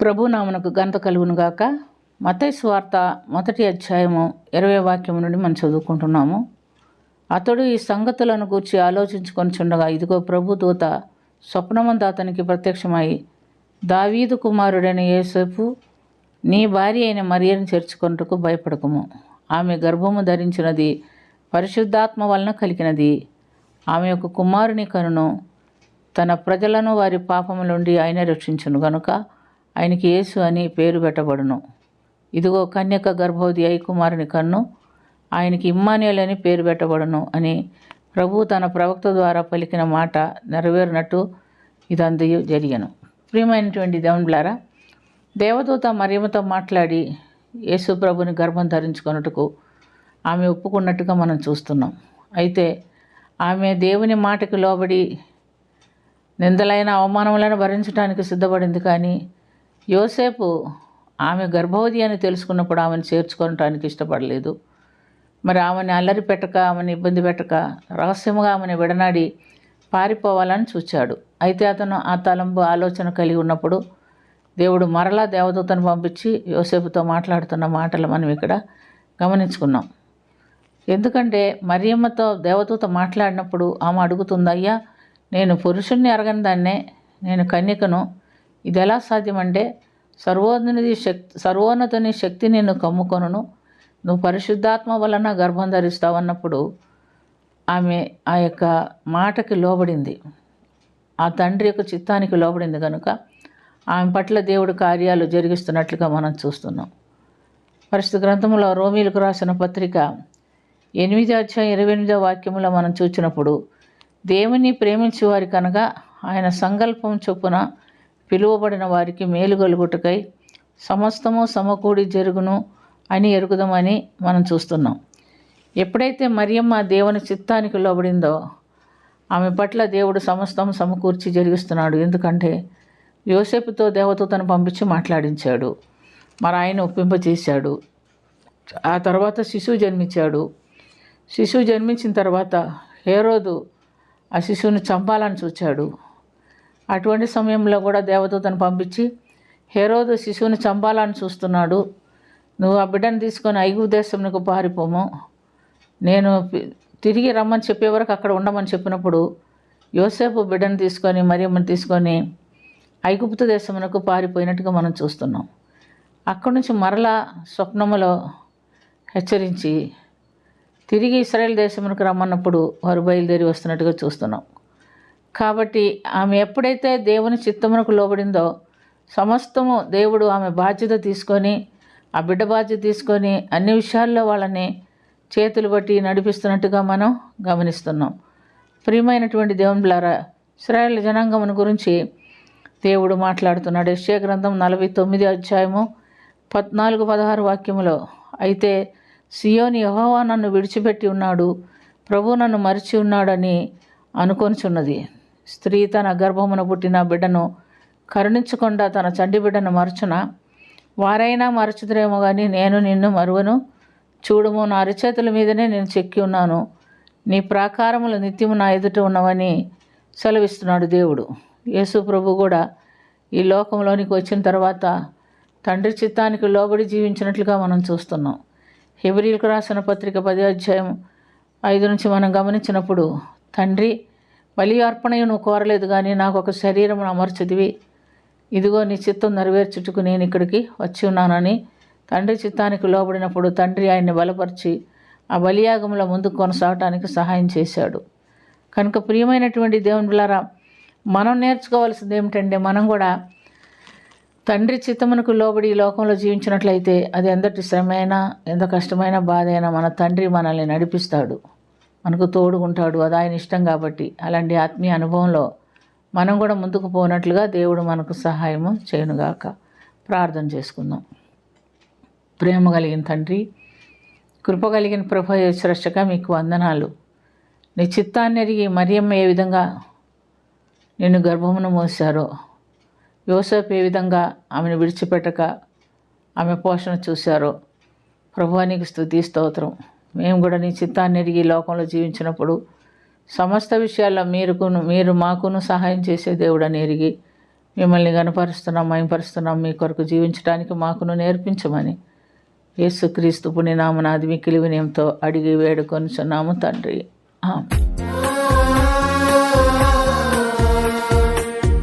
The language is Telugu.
ప్రభు నామనకు ఘనత కలుగునుగాక. మత్తయి సువార్త 1వ అధ్యాయము 20వ వాక్యం నుండి మనం చదువుకుంటున్నాము. అతడు ఈ సంగతులను గూర్చి ఆలోచించుకొనిచుండగా, ఇదిగో ప్రభు దూత స్వప్నమందు అతనికి ప్రత్యక్షమై, దావీదు కుమారుడైన యోసేపు, నీ భార్య అయిన మరియను చేర్చుకొనుటకు భయపడకుము. ఆమె గర్భము ధరించినది పరిశుద్ధాత్మ వలన కలిగినది. ఆమె ఒక కుమారుని కనును. తన ప్రజలను వారి పాపముల నుండి ఆయన రక్షించును గనుక ఆయనకి యేసు అని పేరు పెట్టబడును. ఇదిగో కన్యక గర్భవతి అయి కుమారుని కన్ను. ఆయనకి ఇమ్మానుయేలు అని పేరు పెట్టబడును అని ప్రభువు తన ప్రవక్త ద్వారా పలికిన మాట నెరవేరినట్టు ఇదంతయు జరిగెను. ప్రియమైనటువంటి దేవునిలారా, దేవదూత మరియమ్మతో మాట్లాడి యేసు ప్రభుని గర్భం ధరించుకొనుటకు ఆమె ఒప్పుకున్నట్టుగా మనం చూస్తున్నాం. అయితే ఆమె దేవుని మాటకి లోబడి నిందలైన అవమానములను భరించడానికి సిద్ధపడింది. కానీ యోసేపు ఆమె గర్భవతి అని తెలుసుకున్నప్పుడు ఆమెను చేర్చుకోవటానికి ఇష్టపడలేదు. మరి ఆమెను అల్లరి పెట్టక, ఆమెను ఇబ్బంది పెట్టక, రహస్యముగా ఆమెను విడనాడి పారిపోవాలని చూచాడు. అయితే అతను ఆ తలంపు ఆలోచన కలిగి ఉన్నప్పుడు దేవుడు మరలా దేవదూతను పంపించి యోసేపుతో మాట్లాడుతున్న మాటలు మనం ఇక్కడ గమనించుకున్నాం. ఎందుకంటే మరియమ్మతో దేవదూత మాట్లాడినప్పుడు ఆమె అడుగుతుంది, అయ్యా, నేను పురుషుణ్ణి ఎరగని దాన్నే, నేను కన్యకను, ఇది ఎలా సాధ్యమంటే సర్వోన్నతుని శక్తి నిన్ను కమ్ముకొనును, నువ్వు పరిశుద్ధాత్మ వలన గర్భం ధరిస్తావు అన్నప్పుడు ఆమె ఆ యొక్క మాటకి లోబడింది, ఆ తండ్రి యొక్క చిత్తానికి లోబడింది కనుక ఆమె పట్ల దేవుడు కార్యాలు జరిగిస్తున్నట్లుగా మనం చూస్తున్నాం. పరిశుద్ధ గ్రంథంలో రోమీలకు రాసిన పత్రిక 8వ అధ్యాయం 28వ వాక్యంలో మనం చూసినప్పుడు, దేవుని ప్రేమించే వారి కనుక ఆయన సంకల్పం చొప్పున పిలువబడిన వారికి మేలు కలుగుటకై సమస్తము సమకూడి జరుగును అని ఎరుగుదామని మనం చూస్తున్నాం. ఎప్పుడైతే మరియమ్మ దేవుని చిత్తానికి లోబడిందో ఆమె పట్ల దేవుడు సమస్తం సమకూర్చి జరిగిస్తున్నాడు. ఎందుకంటే యోసేపుతో దేవదూతను పంపించి మాట్లాడించాడు, మరి ఆయన ఒప్పింపచేశాడు. ఆ తర్వాత శిశువు జన్మించాడు. శిశువు జన్మించిన తర్వాత హేరోదు ఆ శిశువుని చంపాలని చూచాడు. అటువంటి సమయంలో కూడా దేవదూతను పంపించి, హేరోదు శిశువుని చంపాలని చూస్తున్నాడు, నువ్వు ఆ బిడ్డను తీసుకొని ఐగుప్తు దేశంకు పారిపోము, నేను తిరిగి రమ్మని చెప్పే వరకు అక్కడ ఉండమని చెప్పినప్పుడు యోసేపు బిడ్డను తీసుకొని మరియమ్మని తీసుకొని ఐగుప్తు దేశమునకు పారిపోయినట్టుగా మనం చూస్తున్నాం. అక్కడి నుంచి మరలా స్వప్నములో హెచ్చరించి తిరిగి ఇశ్రాయేలు దేశమునకు రమ్మన్నప్పుడు వారు బయలుదేరి వస్తున్నట్టుగా చూస్తున్నాం. కాబట్టి ఆమె ఎప్పుడైతే దేవుని చిత్తమునకు లోబడిందో సమస్తము దేవుడు ఆమె బాధ్యత తీసుకొని, ఆ బిడ్డ బాధ్యత తీసుకొని అన్ని విషయాల్లో వాళ్ళని చేతులు బట్టి నడిపిస్తున్నట్టుగా మనం గమనిస్తున్నాం. ప్రియమైనటువంటి దేవునిలారా, ఇశ్రాయేలు జనాంగమును గురించి దేవుడు మాట్లాడుతున్నాడు. యెషయా గ్రంథం 49వ అధ్యాయము 14-16 వాక్యములో, అయితే సియోను యెహోవా నన్ను విడిచిపెట్టి ఉన్నాడు, ప్రభు నన్ను మరిచి ఉన్నాడని అనుకొనుచున్నది. స్త్రీ తన గర్భమున పుట్టిన బిడ్డను కరుణించకుండా తన చంటి బిడ్డను మరచున, వారైనా మరచుదురేమో కానీ నేను నిన్ను మరువను. చూడుము, నా అరిచేతుల మీదనే నేను చెక్కి ఉన్నాను, నీ ప్రాకారములు నిత్యము నా ఎదుట ఉన్నవని సెలవిస్తున్నాడు దేవుడు. యేసు ప్రభు కూడా ఈ లోకంలోనికి వచ్చిన తర్వాత తండ్రి చిత్తానికి లోబడి జీవించినట్లుగా మనం చూస్తున్నాం. హెబ్రీయులకు రాసిన పత్రిక 10వ అధ్యాయం 5 నుంచి మనం గమనించినప్పుడు, తండ్రి, బలి అర్పణయు నువ్వు కోరలేదు కానీ నాకు ఒక శరీరమును అమర్చితివి, ఇదిగో నీ చిత్తం నెరవేర్చుటకు నేను ఇక్కడికి వచ్చి ఉన్నానని తండ్రి చిత్తానికి లోబడినప్పుడు తండ్రి ఆయన్ని బలపరిచి ఆ బలియాగంలో ముందుకు కొనసాగటానికి సహాయం చేశాడు. కనుక ప్రియమైనటువంటి దేవుని బిడ్డలారా, మనం నేర్చుకోవాల్సింది ఏమిటంటే, మనం కూడా తండ్రి చిత్తమునకు లోబడి ఈ లోకంలో జీవించినట్లయితే అది ఎంతటి శ్రమైనా, ఎంత కష్టమైన బాధ అయినా మన తండ్రి మనల్ని నడిపిస్తాడు, మనకు తోడుకుంటాడు. అది ఆయన ఇష్టం కాబట్టి అలాంటి ఆత్మీయ అనుభవంలో మనం కూడా ముందుకు పోనట్లుగా దేవుడు మనకు సహాయము చేయనుగాక. ప్రార్థన చేసుకుందాం. ప్రేమ కలిగిన తండ్రి, కృప కలిగిన ప్రభు యేసు రక్షక, మీకు వందనాలు. నీ చిత్తాన్ని ఎరిగి మరియమ్మ ఏ విధంగా నిన్ను గర్భమును మోసారో, యోసేపు ఏ విధంగా ఆమెను విడిచిపెట్టక ఆమె పోషణ చూశారో, ప్రభువానికి స్తుతి స్తోత్రం. మేము కూడా నీ చిత్తాన్ని ఎరిగి లోకంలో జీవించినప్పుడు సమస్త విషయాల్లో మీరు మాకును సహాయం చేసే దేవుడని ఎరిగి మిమ్మల్ని గణపరుస్తున్నాం, మహిమపరుస్తున్నాం. మీ కొరకు జీవించడానికి మాకును నేర్పించమని యేసుక్రీస్తు పుణ్యనామమున మిక్కిలి వినయంతో అడిగి వేడుకొనుచున్నాము తండ్రి. ఆమేన్.